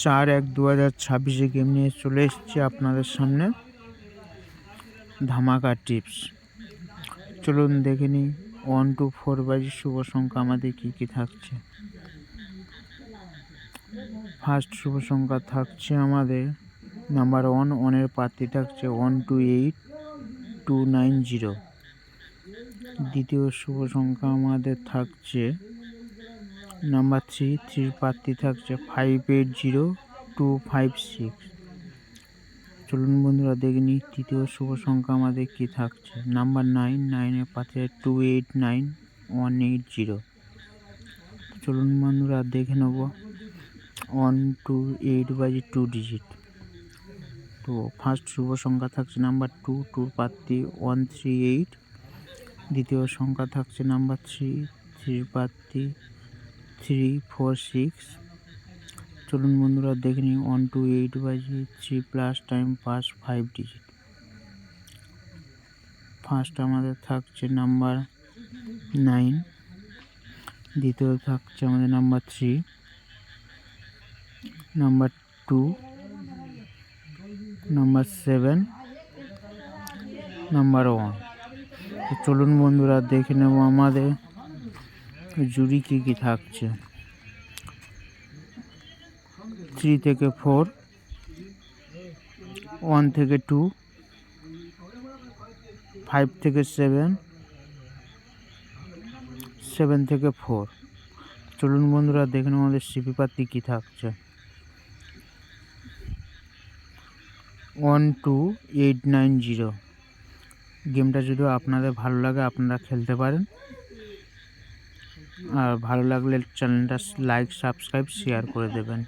4/1/2026 game নিয়ে চলে এসেছি আপনাদের সামনে। ধামাকা টিপস। চলুন দেখে নিই 1 to 4 বাজি শুভ সংখ্যা আমাদের কী থাকছে। ফার্স্ট শুভ সংখ্যা থাকছে আমাদের নাম্বার 1, 1-এর প্রার্থী থাকছে 128290। দ্বিতীয় শুভ সংখ্যা আমাদের থাকছে নাম্বার 3, 3 প্রার্থী থাকছে 580256। চলুন বন্ধুরা দেখে নিই তৃতীয় শুভ সংখ্যা আমাদের কী থাকছে। নাম্বার 9, 9-এর প্রার্থী 289180। চলুন বন্ধুরা দেখে নেব 1 to 8 বাজি 2 ডিজিট। তো ফার্স্ট শুভ সংখ্যা থাকছে নাম্বার 2, 2 প্রার্থী 138। দ্বিতীয় সংখ্যা থাকছে নাম্বার 3, 3 প্রার্থী 346। চলুন বন্ধুরা দেখে নিই 1 to 8 বাজি 3 plus time pass 5 digit. First আমাদের থাকছে নাম্বার 9, দ্বিতীয় থাকছে আমাদের নাম্বার 3, নাম্বার 2, নাম্বার 7, নাম্বার 1। তো চলুন বন্ধুরা দেখে নেব আমাদের জুড়ি কী থাকছে। 3 থেকে 4, 1 থেকে 2, 5 থেকে 7, 7 থেকে 4। চলুন বন্ধুরা দেখে নেব আমাদের সিপি প্রার্থী কী থাকছে। 12890। গেমটা যদি আপনাদের ভালো লাগে আপনারা খেলতে পারেন, আর ভালো লাগলে চ্যানেলটা লাইক, সাবস্ক্রাইব, শেয়ার করে দেবেন।